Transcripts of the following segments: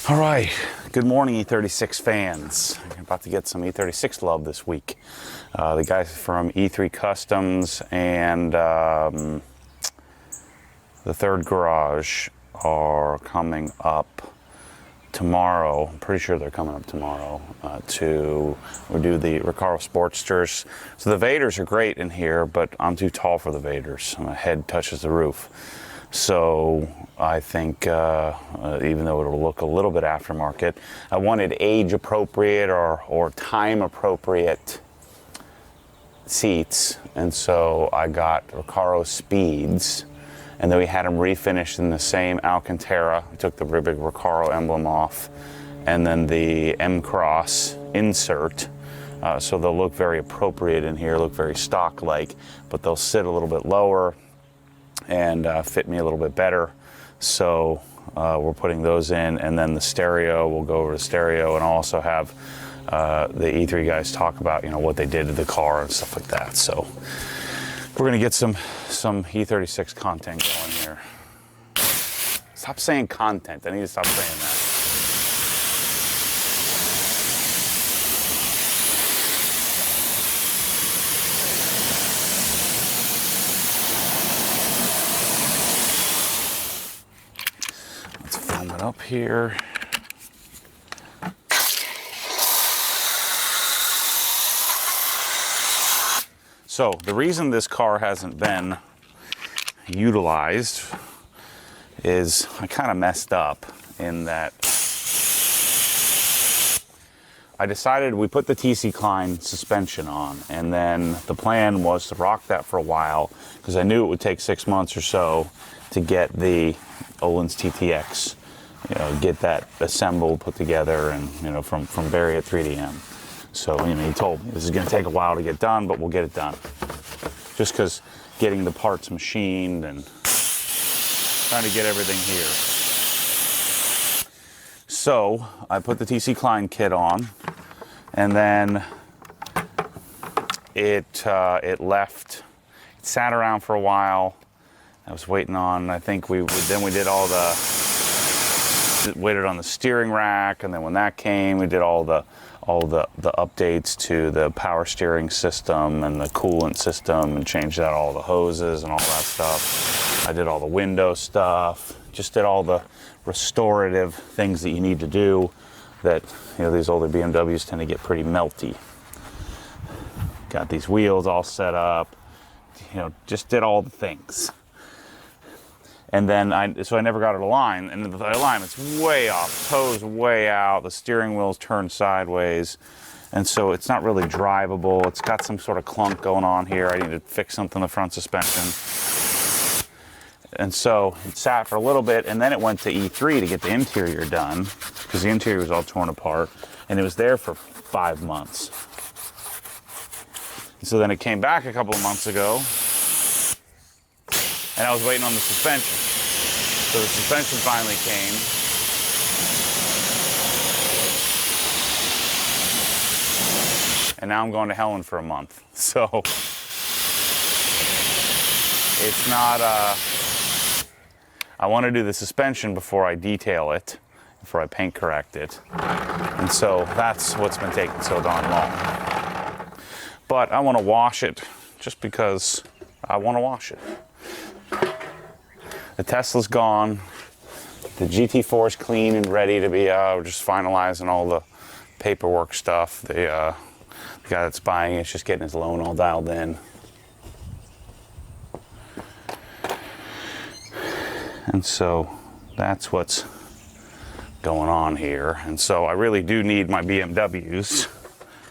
All right, good morning E36 fans. We're about to get some E36 love this week. The guys from E3 Customs and the Third Garage are coming up tomorrow. I'm pretty sure they're coming up tomorrow to do the Recaro Sportsters. So the Vaders are great in here, but I'm too tall for the Vaders. My head touches the roof. So I think even though it'll look a little bit aftermarket, I wanted age appropriate or time appropriate seats, and so I got Recaro Speeds, and then we had them refinished in the same Alcantara. We took the big Recaro emblem off, and then the M-Cross insert. So they'll look very appropriate in here, look very stock-like, but they'll sit a little bit lower and fit me a little bit better. So we're putting those in, and then the stereo, we'll go over to stereo, and I'll also have the E3 guys talk about, you know, what they did to the car and stuff like that. So we're gonna get some E36 content going here. Stop saying content, I need to stop saying that. Up here. So the reason this car hasn't been utilized is I kind of messed up in that I decided we put the TC Klein suspension on, and then the plan was to rock that for a while because I knew it would take 6 months or so to get the Öhlins TTX, you know, get that assembled, put together, and, you know, from Barry at 3DM. So, you know, he told me this is going to take a while to get done, but we'll get it done. Just because getting the parts machined and trying to get everything here. So I put the TC Klein kit on, and then it sat around for a while. I was waiting on, I think then we did all waited on the steering rack, and then when that came, we did all the updates to the power steering system and the coolant system, and changed out all the hoses and all that stuff. I did all the window stuff, just did all the restorative things that you need to do that, you know, these older BMWs tend to get pretty melty. Got these wheels all set up, you know, just did all the things. And then I never got it aligned, and the alignment's way off, toes way out, the steering wheel's turned sideways, and so it's not really drivable. It's got some sort of clunk going on here. I need to fix something in the front suspension. And so it sat for a little bit, and then it went to E3 to get the interior done, because the interior was all torn apart, and it was there for 5 months. And so then it came back a couple of months ago, and I was waiting on the suspension. So the suspension finally came. And now I'm going to Helen for a month. So it's not, I want to do the suspension before I detail it, before I paint correct it. And so that's what's been taking so darn long. But I want to wash it just because I want to wash it. The Tesla's gone. The GT4 is clean and ready to be, we're just finalizing all the paperwork stuff. The guy that's buying it's just getting his loan all dialed in. And so that's what's going on here. And so I really do need my BMWs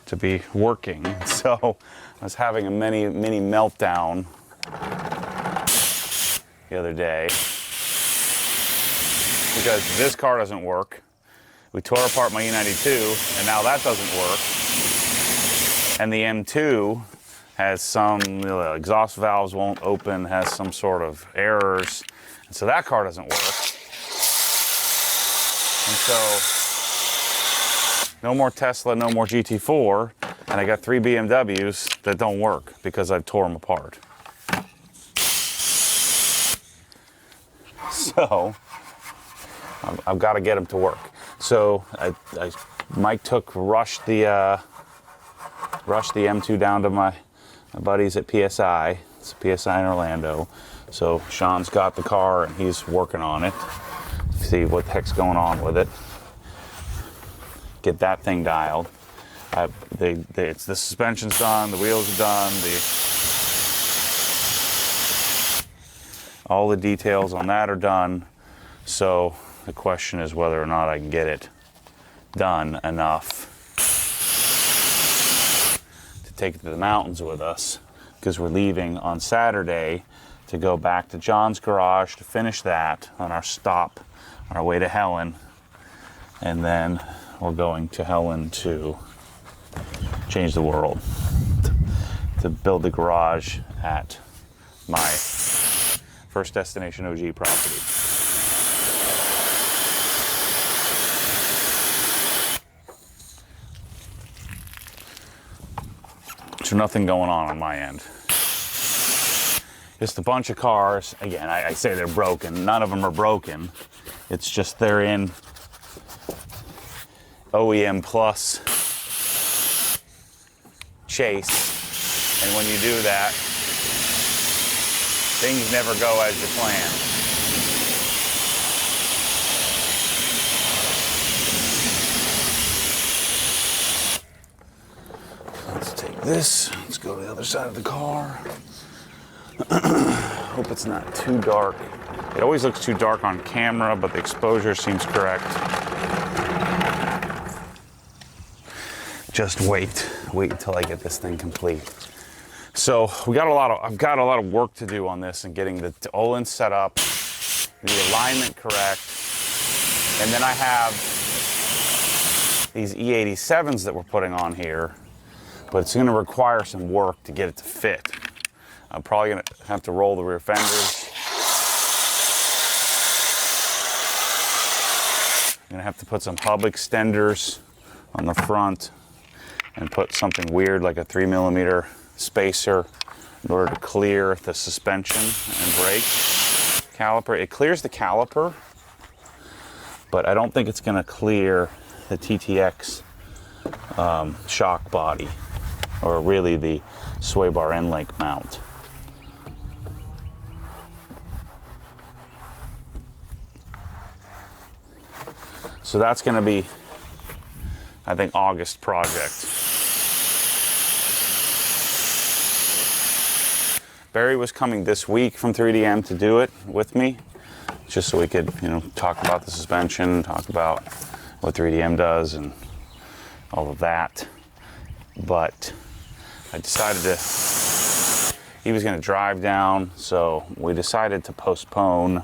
to be working. So I was having a mini meltdown the other day because this car doesn't work. We tore apart my E92, and now that doesn't work. And the M2 has some, you know, exhaust valves won't open, has some sort of errors, and so that car doesn't work. And so no more Tesla, no more GT4, and I got 3 BMWs that don't work because I've tore them apart. So I've got to get them to work. So Mike rushed the M2 down to my buddies at PSI. It's PSI in Orlando. So Sean's got the car and he's working on it. See what the heck's going on with it. Get that thing dialed. The suspension's done, the wheels are done, all the details on that are done. So the question is whether or not I can get it done enough to take it to the mountains with us, because we're leaving on Saturday to go back to John's garage to finish that on our stop on our way to Helen, and then we're going to Helen to change the world, to build the garage at my First Destination OG property. So nothing going on my end. Just a bunch of cars. Again, I say they're broken. None of them are broken. It's just they're in OEM plus chase. And when you do that, things never go as you plan. Let's take this. Let's go to the other side of the car. Hope it's not too dark. It always looks too dark on camera, but the exposure seems correct. Just wait until I get this thing complete. So I've got a lot of work to do on this and getting the Olin set up, the alignment correct, and then I have these E37s that we're putting on here, but it's going to require some work to get it to fit. I'm probably going to have to roll the rear fenders. I'm going to have to put some hub extenders on the front and put something weird like a 3mm spacer in order to clear the suspension and brake caliper. It clears the caliper, but I don't think it's going to clear the TTX shock body, or really the sway bar end link mount. So that's going to be, I think, August project. Barry was coming this week from 3DM to do it with me, just so we could, talk about the suspension, talk about what 3DM does and all of that. But I decided he was going to drive down, so we decided to postpone.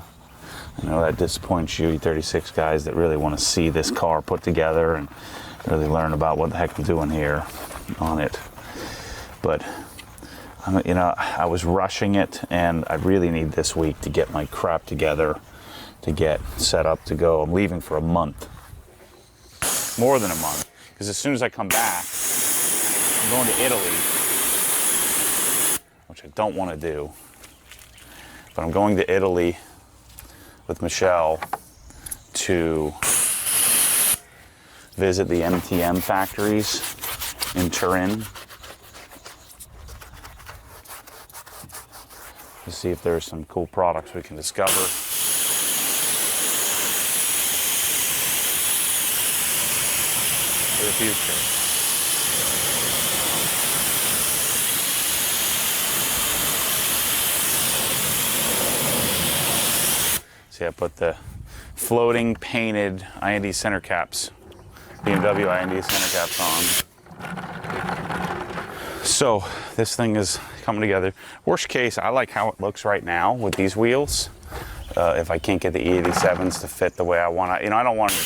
I know that disappoints you E36 guys that really want to see this car put together and really learn about what the heck I'm doing here on it. But I was rushing it, and I really need this week to get my crap together, to get set up to go. I'm leaving for a month, more than a month, because as soon as I come back, I'm going to Italy, which I don't want to do, but I'm going to Italy with Michelle to visit the MTM factories in Turin to see if there's some cool products we can discover. For the future. See, I put the floating painted IND center caps, BMW IND center caps on. So this thing is coming together. Worst case, I like how it looks right now with these wheels. If I can't get the E87s to fit the way I want to, I don't want to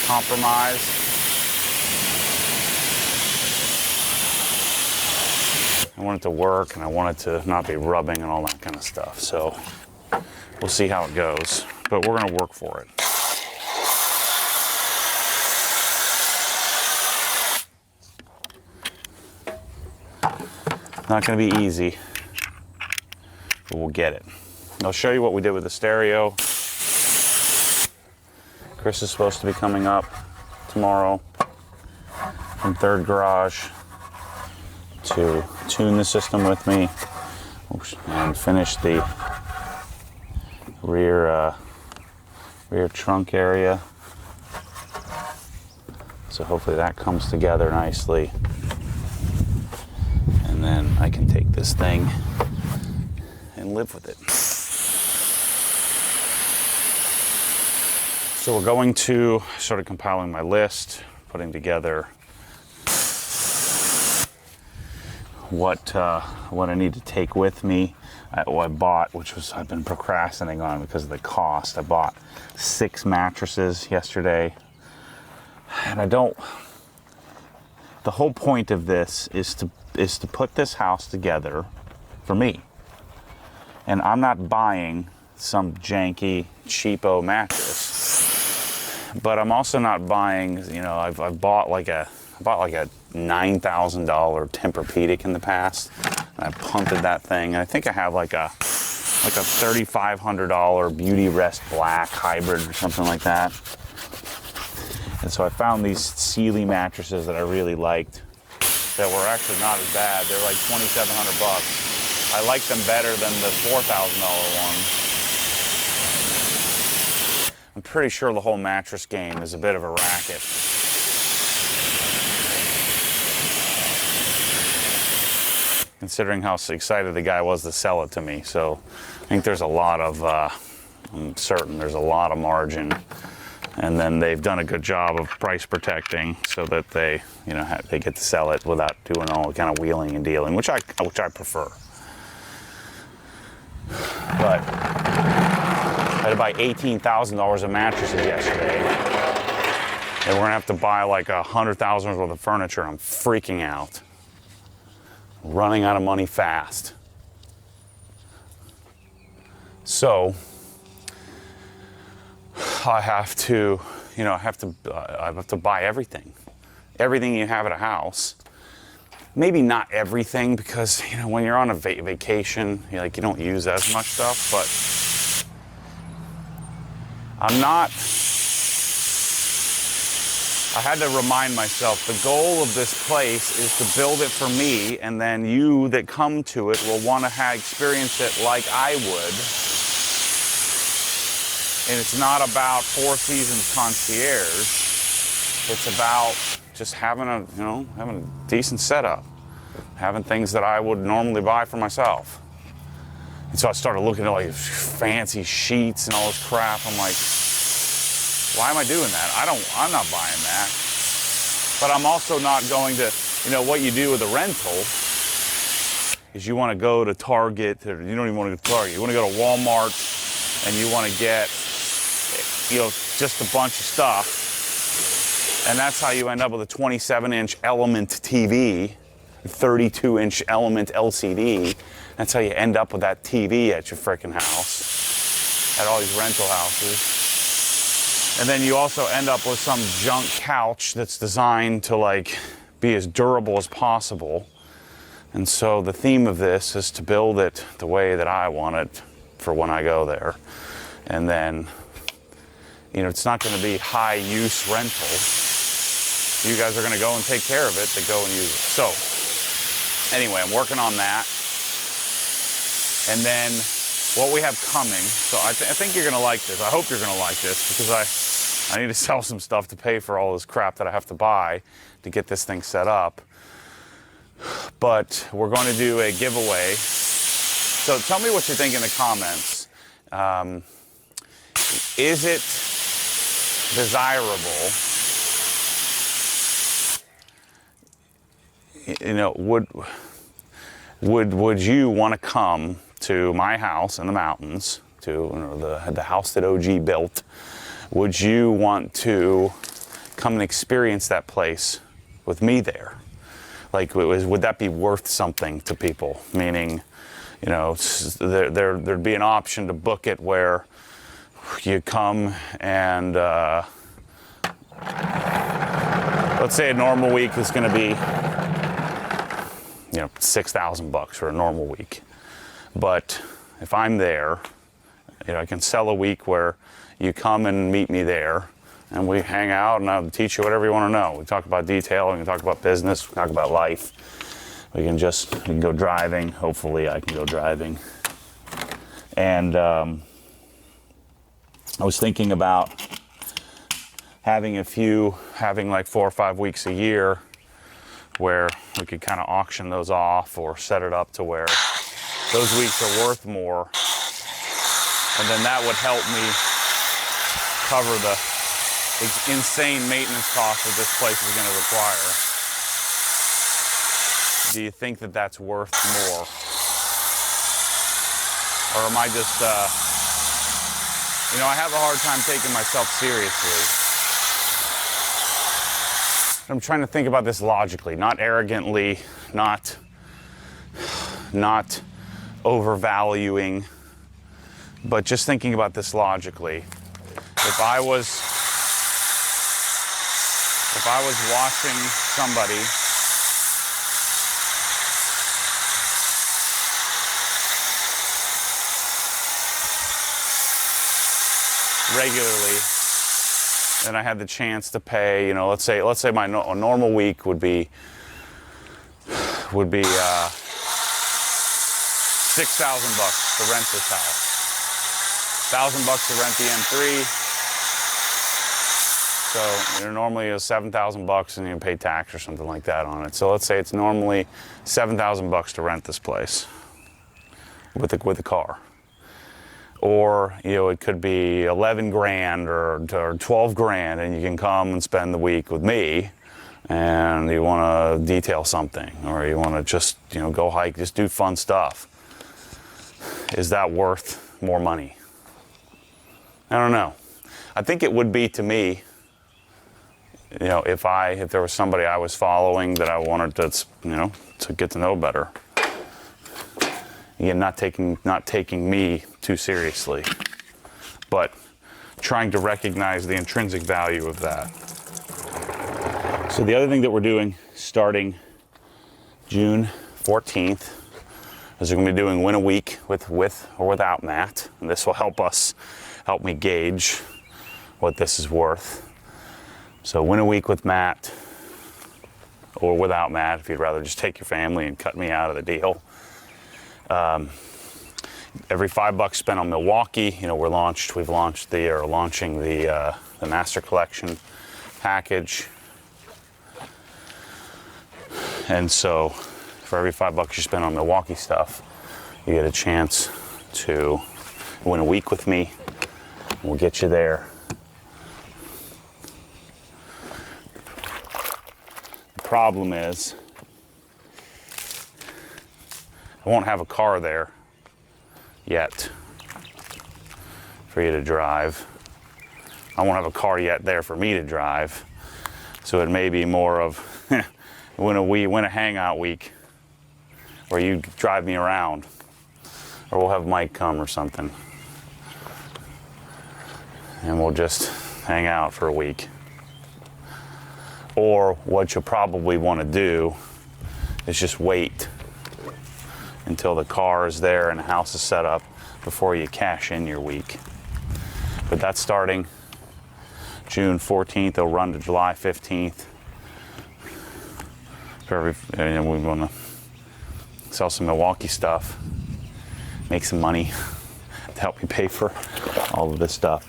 compromise. I want it to work, and I want it to not be rubbing and all that kind of stuff. So we'll see how it goes, but we're going to work for it. Not going to be easy, but we'll get it. I'll show you what we did with the stereo. Chris is supposed to be coming up tomorrow from Third Garage to tune the system with me and finish the rear trunk area. So hopefully that comes together nicely. And then I can take this thing and live with it. So we're going to start compiling my list, putting together what I need to take with me. What I bought, I've been procrastinating on because of the cost. I bought 6 mattresses yesterday, and the whole point of this is to put this house together for me. And I'm not buying some janky, cheapo mattress. But I'm also not buying, I've bought like a $9,000 Tempur-Pedic in the past. And I punted that thing. And I think I have like a $3,500 Beauty Rest Black hybrid or something like that. And so I found these Sealy mattresses that I really liked that were actually not as bad. They're like $2,700. I like them better than the $4,000 one. I'm pretty sure the whole mattress game is a bit of a racket. Considering how excited the guy was to sell it to me. So I think there's a lot of, I'm certain there's a lot of margin. And then they've done a good job of price protecting so that they, they get to sell it without doing all kind of wheeling and dealing, which I prefer. But I had to buy $18,000 of mattresses yesterday, and we're gonna have to buy like $100,000 worth of furniture. I'm freaking out. Running out of money fast. So I have to buy everything. Everything you have at a house. Maybe not everything, because when you're on a vacation, you don't use as much stuff, but I had to remind myself the goal of this place is to build it for me, and then you that come to it will want to experience it like I would. And it's not about Four Seasons concierge. It's about just having a decent setup, having things that I would normally buy for myself. And so I started looking at like fancy sheets and all this crap. I'm like, why am I doing that? I'm not buying that. But I'm also not going to, what you do with a rental is you want to go to Target, or you don't even want to go to Target. You want to go to Walmart and you want to get, just a bunch of stuff. And that's how you end up with a 27-inch Element TV, 32-inch Element LCD. That's how you end up with that TV at your freaking house, at all these rental houses. And then you also end up with some junk couch that's designed to be as durable as possible. And so the theme of this is to build it the way that I want it for when I go there. And then, it's not going to be high use rental. You guys are going to go and take care of it to go and use it. So anyway, I'm working on that. And then what we have coming, so I think you're going to like this. I hope you're going to like this, because I need to sell some stuff to pay for all this crap that I have to buy to get this thing set up. But we're going to do a giveaway. So tell me what you think in the comments. Is it desirable? Would you want to come to my house in the mountains, to the house that OG built? Would you want to come and experience that place with me there? Would that be worth something to people? Meaning, there'd be an option to book it where you come and, let's say a normal week is going to be, $6,000 for a normal week. But if I'm there, I can sell a week where you come and meet me there and we hang out, and I'll teach you whatever you want to know. We talk about detail, we can talk about business, we talk about life. We can go driving. Hopefully I can go driving. And I was thinking about having like 4 or 5 weeks a year where we could kind of auction those off or set it up to where those weeks are worth more. And then that would help me cover the insane maintenance costs that this place is going to require. Do you think that that's worth more? Or am I just, I have a hard time taking myself seriously. I'm trying to think about this logically, not arrogantly, not overvaluing, but just thinking about this logically. If I was watching somebody regularly, and I had the chance to pay, let's say my normal week would be $6,000 to rent this house. $1,000 to rent the M3. So normally it's $7,000 and you pay tax or something like that on it. So let's say it's normally $7,000 to rent this place with a car. Or, it could be 11 grand or 12 grand, and you can come and spend the week with me, and you want to detail something, or you want to just, go hike, just do fun stuff. Is that worth more money? I don't know. I think it would be to me, if there was somebody I was following that I wanted to, to get to know better. Again, not taking me too seriously, but trying to recognize the intrinsic value of that. So the other thing that we're doing starting June 14th is we're going to be doing win a week with or without Matt, and this will help me gauge what this is worth. So win a week with Matt or without Matt, if you'd rather just take your family and cut me out of the deal. Every $5 spent on Milwaukee, we're launching the Master Collection package. And so for every $5 you spend on Milwaukee stuff, you get a chance to win a week with me. We'll get you there. The problem is, I won't have a car there yet for you to drive. I won't have a car yet there for me to drive. So it may be more of win a hangout week where you drive me around, or we'll have Mike come or something, and we'll just hang out for a week. Or what you'll probably want to do is just wait until the car is there and the house is set up before you cash in your week. But that's starting June 14th. It'll run to July 15th. We want to sell some Milwaukee stuff, make some money to help me pay for all of this stuff.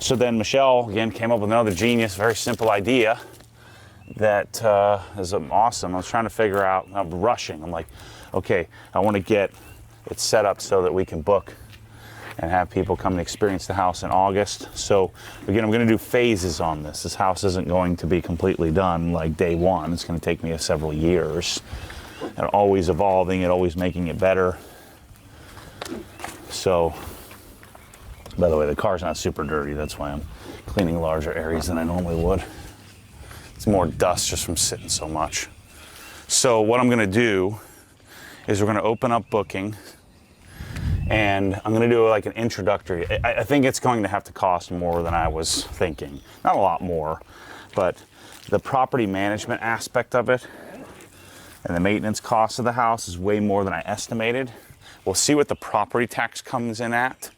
So then Michelle, again, came up with another genius, very simple idea that is awesome. I was trying to figure out, I'm rushing. I'm like, okay, I want to get it set up so that we can book and have people come and experience the house in August. So again, I'm going to do phases on this. This house isn't going to be completely done like day one. It's going to take me several years, and always evolving it, always making it better. So, by the way, the car's not super dirty. That's why I'm cleaning larger areas than I normally would. It's more dust just from sitting so much. So what I'm going to do is we're going to open up booking, and I'm going to do like an introductory. I think it's going to have to cost more than I was thinking. Not a lot more, but the property management aspect of it and the maintenance cost of the house is way more than I estimated. We'll see what the property tax comes in at,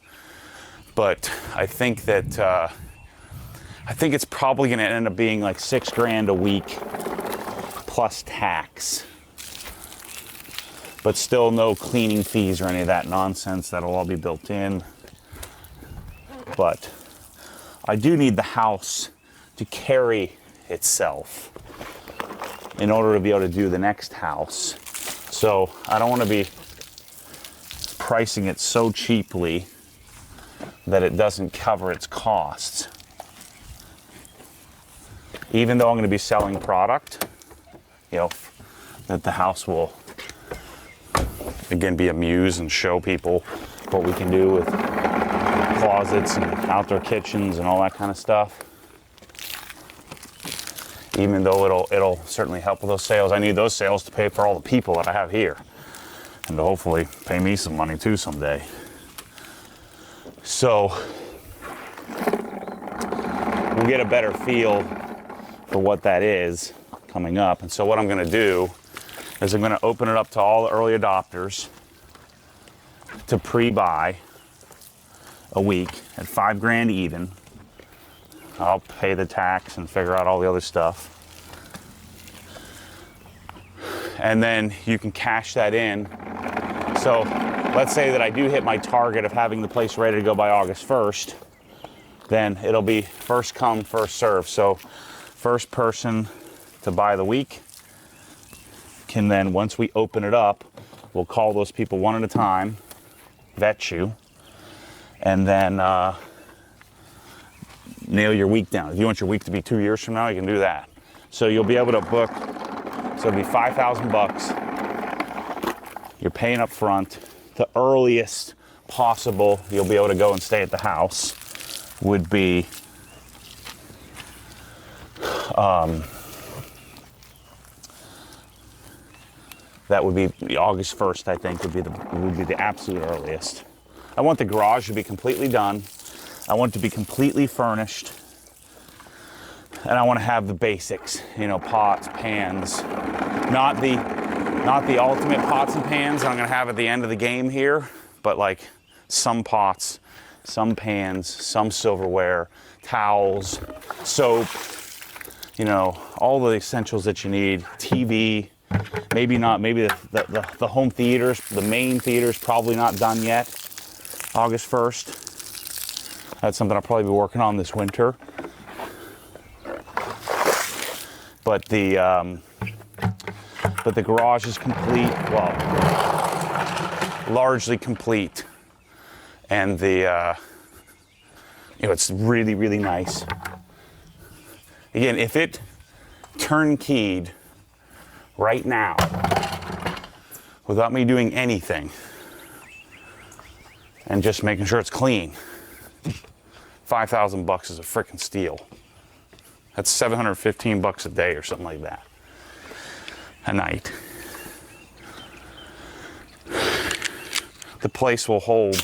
but I think that I think it's probably going to end up being like $6 grand a week plus tax. But still no cleaning fees or any of that nonsense. That'll all be built in. But I do need the house to carry itself in order to be able to do the next house. So I don't want to be pricing it so cheaply that it doesn't cover its costs. Even though I'm going to be selling product, you know, that the house will again be a muse and show people what we can do with closets and outdoor kitchens and all that kind of stuff. Even though it'll certainly help with those sales. I need those sales to pay for all the people that I have here, and to hopefully pay me some money too someday. So we'll get a better feel for what that is coming up. And so what I'm going to do is I'm going to open it up to all the early adopters to pre-buy a week at $5 grand even. I'll pay the tax and figure out all the other stuff. And then you can cash that in. So let's say that I do hit my target of having the place ready to go by August 1st, then it'll be first come, first serve. So first person to buy the week can then, once we open it up, we'll call those people one at a time, vet you, and then nail your week down. If you want your week to be 2 years from now, you can do that. So you'll be able to book, so it'll be $5,000. You're paying up front. The earliest possible you'll be able to go and stay at the house would be that would be August 1st, I think, would be the absolute earliest. I want the garage to be completely done. I want it to be completely furnished. And I want to have the basics, you know, pots, pans, not the ultimate pots and pans that I'm going to have at the end of the game here, but like some pots, some pans, some silverware, towels, soap, you know, all the essentials that you need. TV, maybe not, maybe the home theaters, the main theater's probably not done yet, August 1st. That's something I'll probably be working on this winter. But the garage is complete, well, largely complete. And the, you know, it's really, really nice. Again, if it turnkeyed right now, without me doing anything, and just making sure it's clean, $5,000 is a freaking steal. That's $715 a day or something like that, a night. The place will hold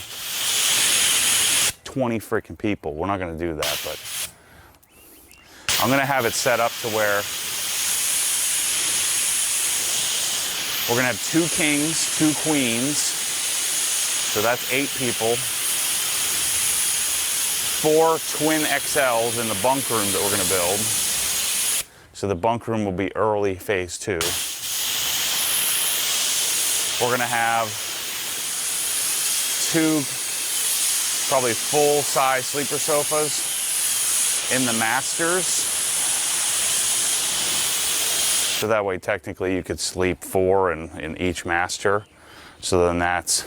20 freaking people. We're not gonna do that, but I'm gonna have it set up to where we're gonna have 2 kings, 2 queens, so that's 8 people. 4 twin XLs in the bunk room that we're gonna build. So the bunk room will be early phase 2. We're gonna have 2 probably full-size sleeper sofas in the masters. So that way technically you could sleep 4 in each master. So then that's,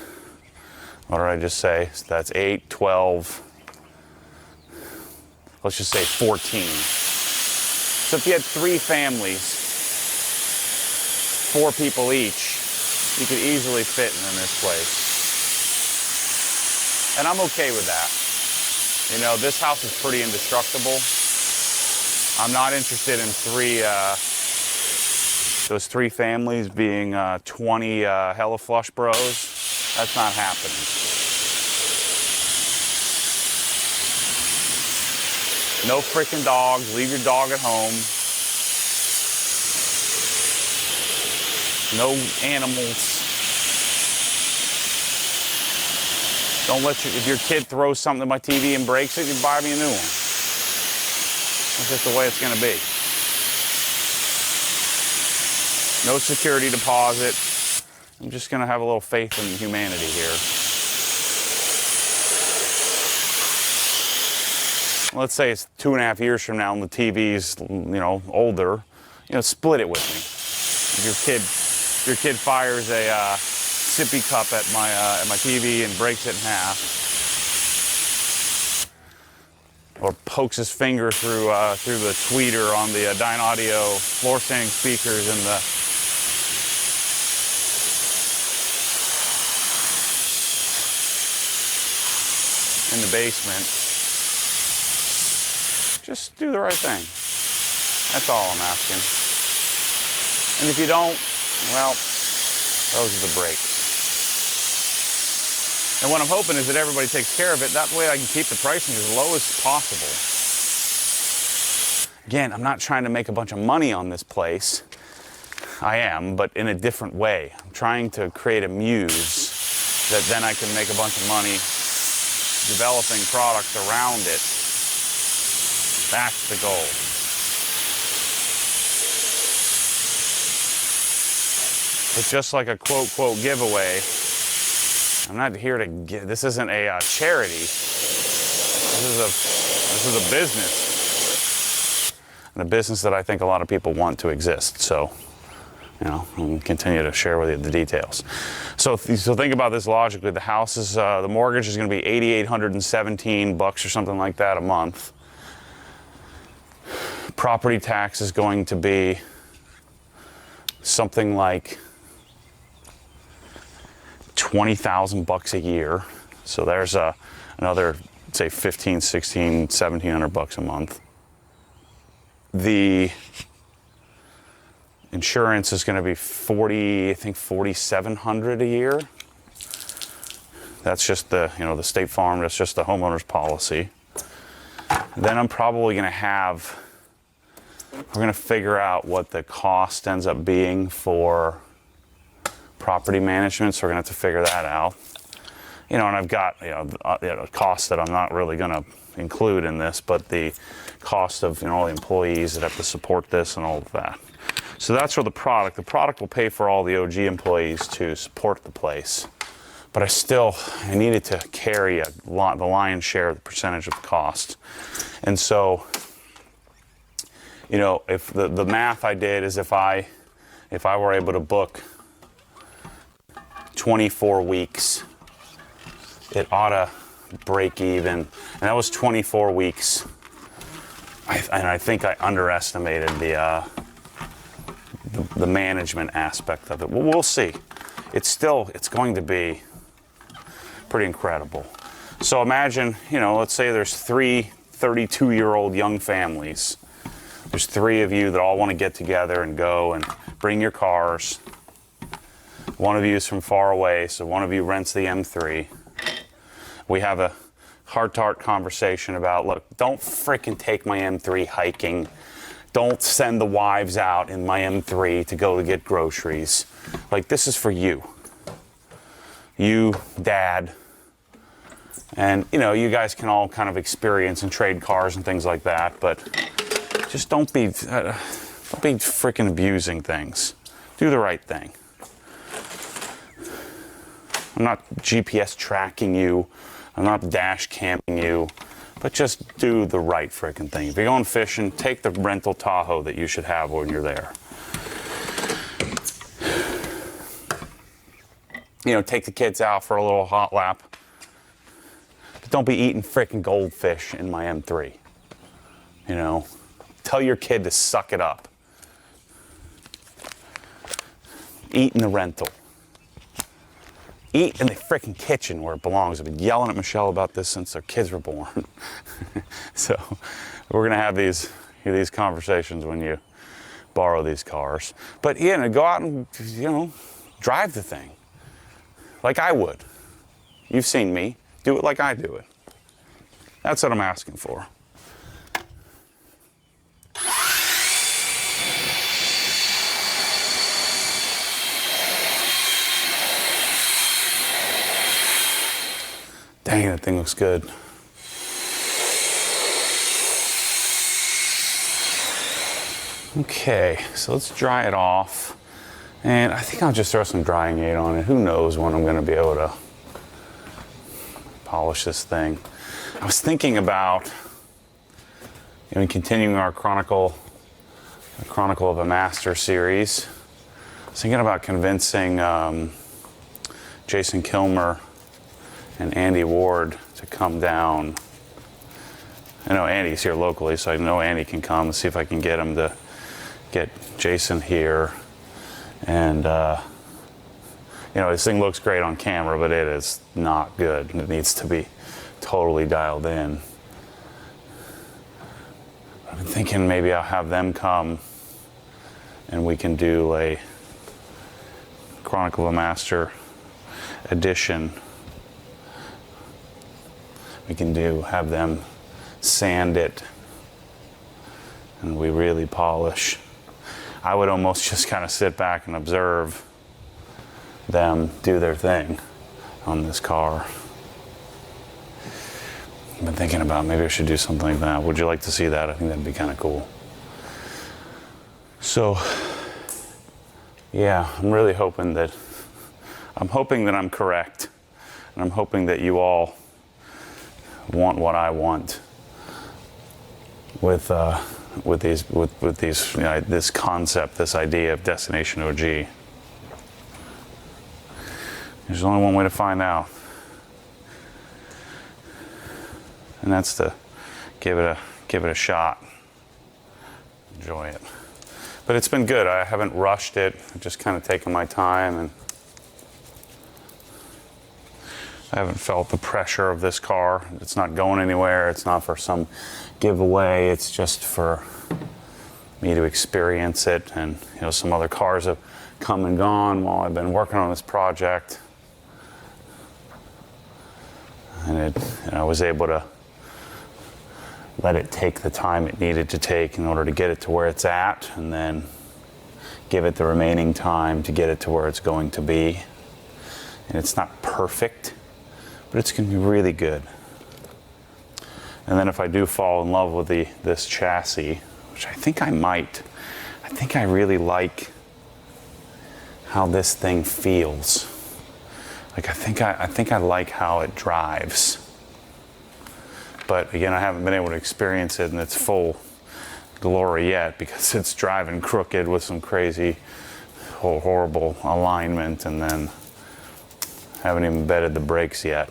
what did I just say? So that's 8, 12, let's just say 14. So if you had 3 families, 4 people each, you could easily fit in this place. And I'm okay with that. You know, this house is pretty indestructible. I'm not interested in those 3 families being 20 hella flush bros. That's not happening. No freaking dogs. Leave your dog at home. No animals. Don't let if your kid throws something at my TV and breaks it, you buy me a new one. That's just the way it's going to be. No security deposit. I'm just going to have a little faith in humanity here. Let's say it's 2.5 years from now and the TV's, older. Split it with me. If your kid fires a sippy cup at my TV and breaks it in half, or pokes his finger through the tweeter on the Dyne Audio floor standing speakers in the basement, just do the right thing. That's all I'm asking. And if you don't, well, those are the breaks. And what I'm hoping is that everybody takes care of it. That way I can keep the pricing as low as possible. Again, I'm not trying to make a bunch of money on this place. I am, but in a different way. I'm trying to create a muse that then I can make a bunch of money developing products around it. That's the goal. But just like a quote giveaway, I'm not here to give. This isn't a charity. This is a business, and a business that I think a lot of people want to exist. So, I'll continue to share with you the details. So think about this logically. The house is the mortgage is going to be $8,817 or something like that a month. Property tax is going to be something like $20,000 a year. So there's another, say, $1,500, $1,600, $1,700 a month. The insurance is going to be $4,700 a year. That's just the State Farm. That's just the homeowner's policy. Then I'm probably going to have. We're going to figure out what the cost ends up being for property management, so we're going to have to figure that out. And I've got costs that I'm not really going to include in this, but the cost of all the employees that have to support this and all of that. So that's where the product will pay for all the OG employees to support the place. But I needed to carry the lion's share of the percentage of the cost. And so, if the math I did is if I were able to book 24 weeks, it ought to break even. And that was 24 weeks. I think I underestimated the management aspect of it. Well, we'll see. It's going to be pretty incredible. So imagine, let's say there's 3 32-year-old young families. There's 3 of you that all want to get together and go and bring your cars. One of you is from far away, so one of you rents the M3. We have a heart-to-heart conversation about, look, don't frickin' take my M3 hiking. Don't send the wives out in my M3 to go to get groceries. Like, this is for you. You, Dad. And, you guys can all kind of experience and trade cars and things like that, but just don't be frickin' abusing things. Do the right thing. I'm not GPS tracking you. I'm not dash camming you. But just do the right frickin' thing. If you're going fishing, take the rental Tahoe that you should have when you're there. Take the kids out for a little hot lap. But don't be eating frickin' goldfish in my M3. Tell your kid to suck it up. Eat in the rental. Eat in the frickin' kitchen where it belongs. I've been yelling at Michelle about this since their kids were born. So we're gonna have these conversations when you borrow these cars. But go out and drive the thing like I would. You've seen me do it like I do it. That's what I'm asking for. Dang, that thing looks good. Okay, so let's dry it off. And I think I'll just throw some drying aid on it. Who knows when I'm gonna be able to polish this thing. I was thinking about, continuing our Chronicle of a Master series. I was thinking about convincing Jason Kilmer and Andy Ward to come down. I know Andy's here locally, so I know Andy can come and see if I can get him to get Jason here. And this thing looks great on camera, but it is not good. It needs to be totally dialed in. I've been thinking maybe I'll have them come and we can do a Chronicle of a Master edition. We can have them sand it and we really polish. I would almost just kind of sit back and observe them do their thing on this car. I've been thinking about maybe I should do something like that. Would you like to see that? I think that'd be kind of cool. So, yeah, I'm really hoping that I'm correct, and I'm hoping that you all want what I want with these this concept, this idea of Destination OG. There's only one way to find out, and that's to give it a shot. Enjoy it. But it's been good. I haven't rushed it. I've just kind of taken my time, and I haven't felt the pressure of this car. It's not going anywhere. It's not for some giveaway. It's just for me to experience it. And some other cars have come and gone while I've been working on this project. And I was able to let it take the time it needed to take in order to get it to where it's at, and then give it the remaining time to get it to where it's going to be. And it's not perfect, but it's going to be really good. And then if I do fall in love with this chassis, which I think I might, I think I really like how this thing feels. Like I think I like how it drives. But again, I haven't been able to experience it in its full glory yet because it's driving crooked with some crazy, horrible alignment, and then haven't even bedded the brakes yet.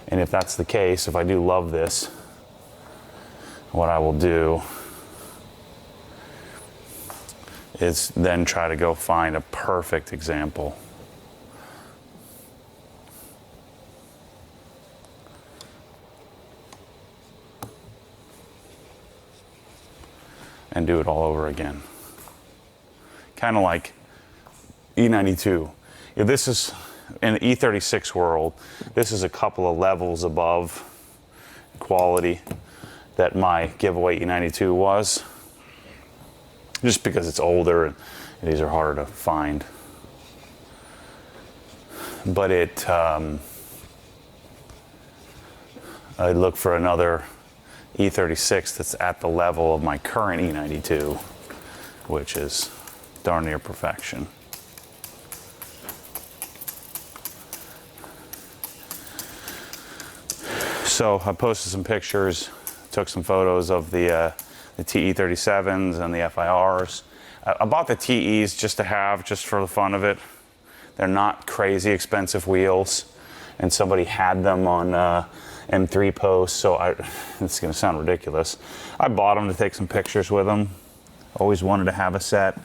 And if that's the case, if I do love this, what I will do is then try to go find a perfect example. And do it all over again. Kind of like E92. If this is in the E36 world, this is a couple of levels above quality that my giveaway E92 was, just because it's older and these are harder to find. But I look for another E36 that's at the level of my current E92, which is darn near perfection. So I posted some pictures, took some photos of the TE37s and the FIRs. I bought the TEs just for the fun of it. They're not crazy expensive wheels, and somebody had them on M3 posts, so it's gonna sound ridiculous. I bought them to take some pictures with them. Always wanted to have a set.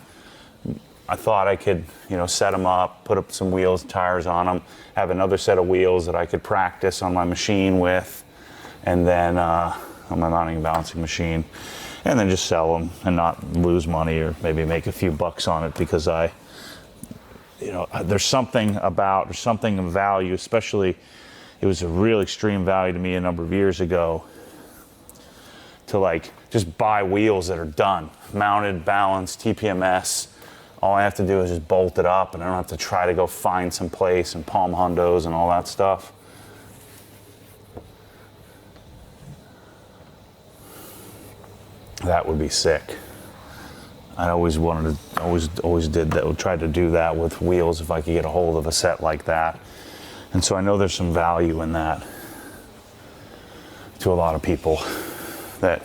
I thought I could, set them up, put up some wheels, tires on them, have another set of wheels that I could practice on my machine with, and then on my mounting and balancing machine, and then just sell them and not lose money, or maybe make a few bucks on it, because there's something of value, especially it was a real extreme value to me a number of years ago to just buy wheels that are done, mounted, balanced, TPMS. All I have to do is just bolt it up, and I don't have to try to go find some place and palm hondos and all that stuff. That would be sick. I always wanted to, always did that, tried to do that with wheels if I could get a hold of a set like that. And so I know there's some value in that to a lot of people that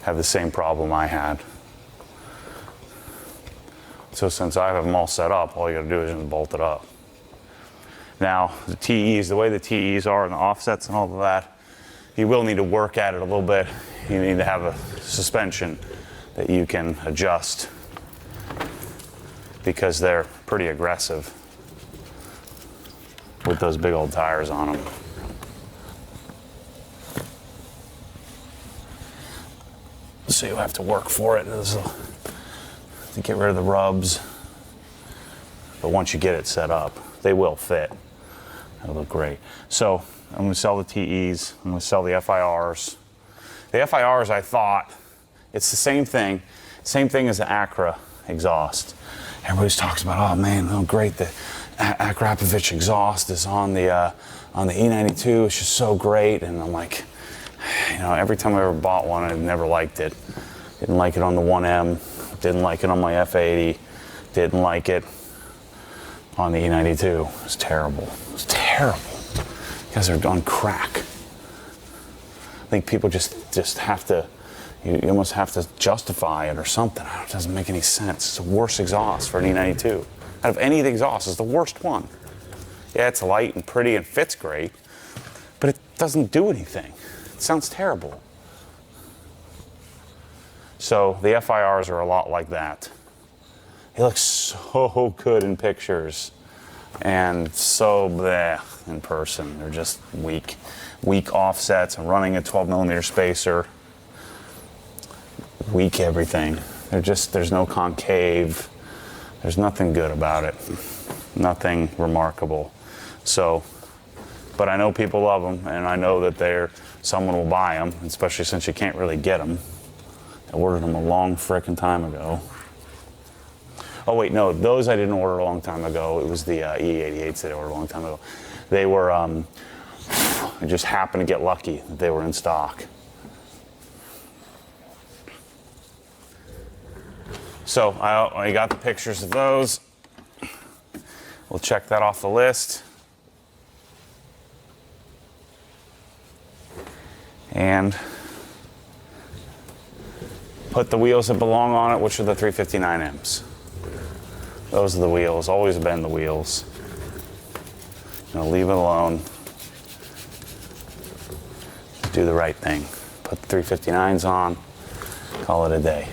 have the same problem I had. So since I have them all set up, all you gotta do is just bolt it up. Now, the TEs, the way the TEs are and the offsets and all of that, you will need to work at it a little bit. You need to have a suspension that you can adjust because they're pretty aggressive with those big old tires on them. So you have to work for it to get rid of the rubs. But once you get it set up, they will fit. That'll look great. So I'm gonna sell the TEs, I'm gonna sell the FIRs. The FIRs, I thought, it's the same thing as the Acura exhaust. Everybody talks about, oh man, oh great, the Akrapovic exhaust is on the E92, it's just so great. And I'm like, you know, every time I ever bought one, I never liked it. Didn't like it on the 1M, didn't like it on my F80, didn't like it on the E92. It was terrible. It was terrible. You guys are on crack. I think people just have to, you almost have to justify it or something. It doesn't make any sense. It's the worst exhaust for an E92. Out of any of the exhausts, it's the worst one. Yeah, it's light and pretty and fits great, but it doesn't do anything. It sounds terrible. So the FIRs are a lot like that. They look so good in pictures and so bleh in person. They're just weak offsets. I'm running a 12mm spacer. Weak everything. There's no concave. There's nothing good about it. Nothing remarkable. So, but I know people love them, and I know that someone will buy them, especially since you can't really get them. I ordered them a long frickin' time ago. Oh wait, no, those I didn't order a long time ago. It was the E36 that I ordered a long time ago. They were, I just happened to get lucky that they were in stock. So I got the pictures of those. We'll check that off the list. And put the wheels that belong on it, which are the 359Ms. Those are the wheels, always been the wheels. I'm gonna leave it alone. Do the right thing. Put the 359s on, call it a day.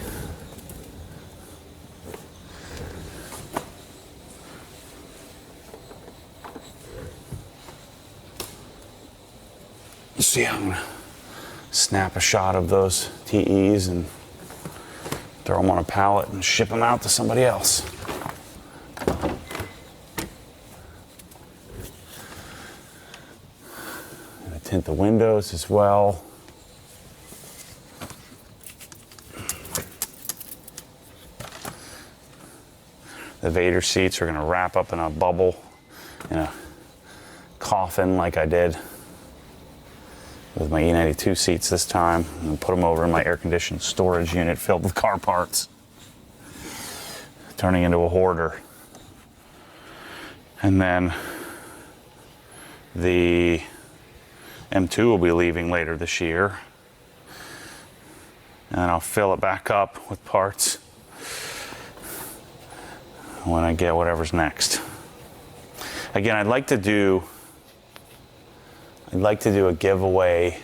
See, I'm gonna snap a shot of those TEs and throw them on a pallet and ship them out to somebody else. And I tint the windows as well. The Vader seats are gonna wrap up in a bubble, in a coffin like I did with my E92 seats this time, and put them over in my air-conditioned storage unit filled with car parts, turning into a hoarder. And then the M2 will be leaving later this year, and I'll fill it back up with parts when I get whatever's next. Again, I'd like to do a giveaway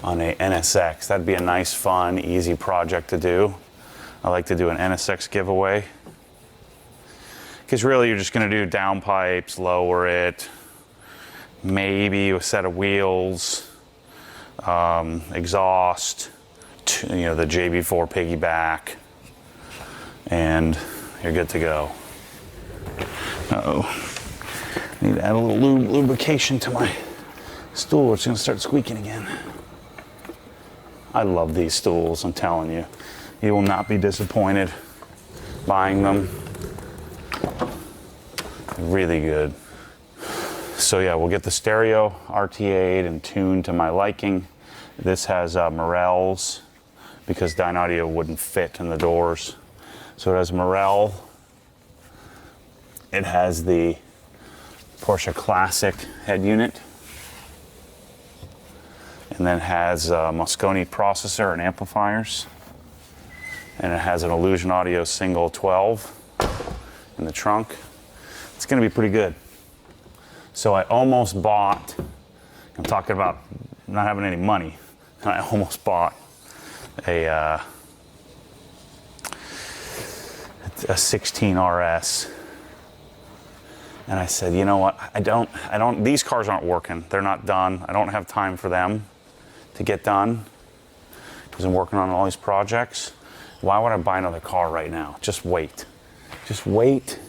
on a NSX. That'd be a nice, fun, easy project to do. I like to do an NSX giveaway. Because really you're just gonna do downpipes, lower it, maybe a set of wheels, exhaust, you know, the JB4 piggyback, and you're good to go. Uh-oh. I need to add a little lubrication to my stool or it's gonna start squeaking again. I love these stools, I'm telling you. You will not be disappointed buying them. They're really good. So yeah, we'll get the stereo RTA'd and tuned to my liking. This has Morels because Dynaudio wouldn't fit in the doors. So it has Morel. It has the Porsche Classic head unit. And then it has a Moscone processor and amplifiers. And it has an Illusion Audio single 12 in the trunk. It's gonna be pretty good. So I almost bought, I'm talking about not having any money, I almost bought a 16 RS. And I said, you know what, I don't, these cars aren't working. They're not done. I don't have time for them to get done because I'm working on all these projects. Why would I buy another car right now? Just wait. Just wait.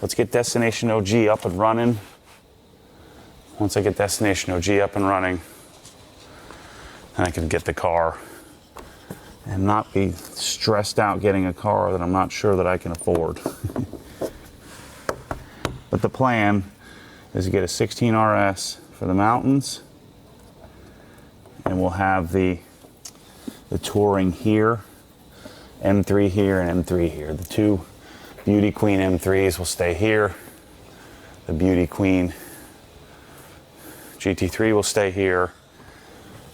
Let's get Destination OG up and running. Once I get Destination OG up and running, then I can get the car and not be stressed out getting a car that I'm not sure that I can afford. But the plan is to get a 16 RS for the mountains, and we'll have the Touring here, M3 here, and M3 here. The two Beauty Queen M3s will stay here. The Beauty Queen GT3 will stay here.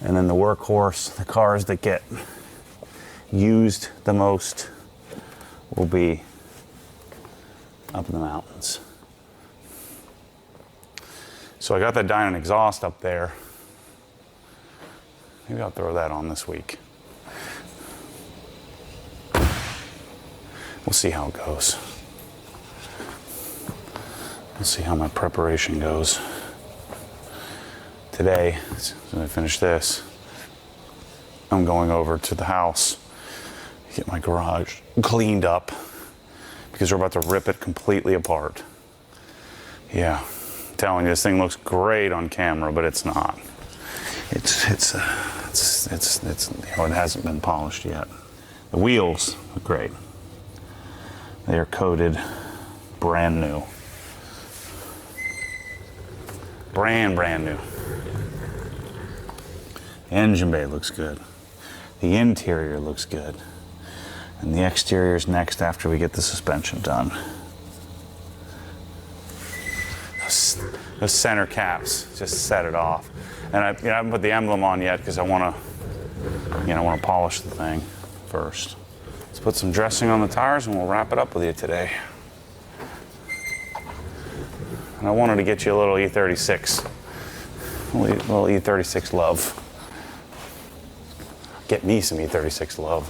And then the workhorse, the cars that get used the most, will be up in the mountains. So I got that Dynon exhaust up there. Maybe I'll throw that on this week. We'll see how it goes. We'll see how my preparation goes. Today, as I finish this, I'm going over to the house, get my garage cleaned up, because we're about to rip it completely apart. Yeah, I'm telling you, this thing looks great on camera, but it's not. It's you know, it hasn't been polished yet. The wheels look great. They are coated brand new. Brand new. The engine bay looks good. The interior looks good. And the exterior is next after we get the suspension done. Those center caps just set it off. And I haven't put the emblem on yet because I want to polish the thing first. Let's put some dressing on the tires and we'll wrap it up with you today. And I wanted to get you a little E36, little E36 love. Get me some E36 love.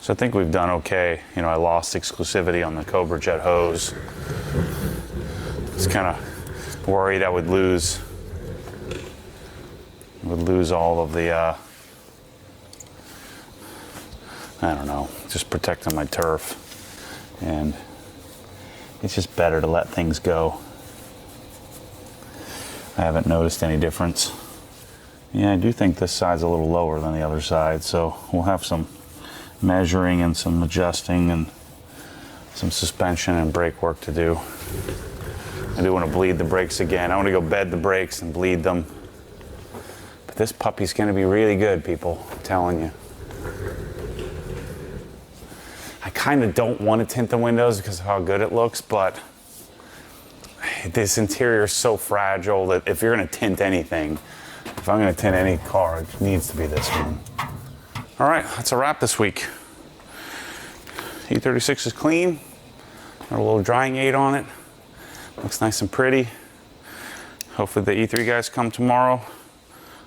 So I think we've done okay. You know, I lost exclusivity on the Cobra Jet hose. I was kind of worried I would lose all of the, I don't know, just protecting my turf. And it's just better to let things go. I haven't noticed any difference. Yeah, I do think this side's a little lower than the other side, so we'll have some measuring and some adjusting and some suspension and brake work to do. I do want to bleed the brakes again. I want to go bed the brakes and bleed them. But this puppy's going to be really good, people. I'm telling you. I kind of don't want to tint the windows because of how good it looks, but this interior is so fragile that if you're going to tint anything, if I'm going to tint any car, it needs to be this one. All right, that's a wrap this week. E36 is clean. Got a little drying aid on it. Looks nice and pretty. Hopefully the E3 guys come tomorrow.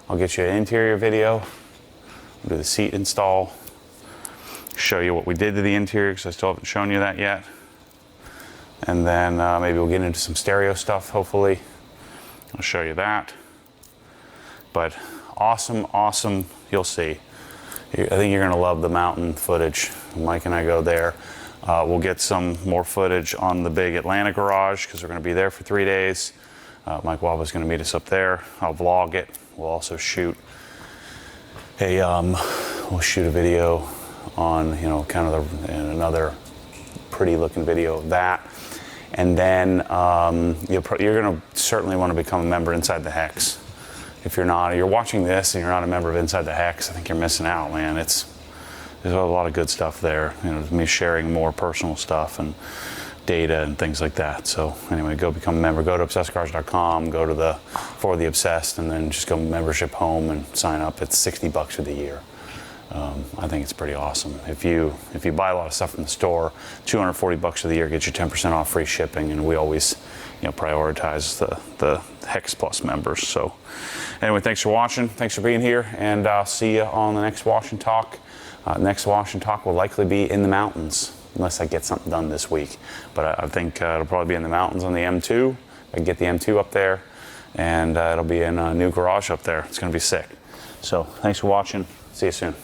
I'll get you an interior video. We'll do the seat install. Show you what we did to the interior because I still haven't shown you that yet. And then maybe we'll get into some stereo stuff, hopefully. I'll show you that. But awesome, you'll see. I think you're gonna love the mountain footage. Mike and I go there. We'll get some more footage on the big Atlanta garage because we're gonna be there for 3 days. Mike Waba's gonna meet us up there. I'll vlog it. We'll also shoot a video on, you know, kind of another pretty looking video of that. And then you're gonna certainly want to become a member inside the Hex. if you're watching this and you're not a member of Inside the Hex, I think you're missing out, man. There's a lot of good stuff there. You know, me sharing more personal stuff and data and things like that. So anyway, go become a member. Go to obsessedcars.com, go to For the Obsessed, and then just go membership home and sign up. It's $60 for the year. I think it's pretty awesome. If you buy a lot of stuff from the store, $240 for the year gets you 10% off free shipping, and we always, you know, prioritize the Hex Plus members. So anyway, thanks for watching. Thanks for being here, and I'll see you on the next Wash and Talk. Next Wash and Talk will likely be in the mountains, unless I get something done this week. But I think it'll probably be in the mountains on the M2. I can get the M2 up there, and it'll be in a new garage up there. It's going to be sick. So thanks for watching. See you soon.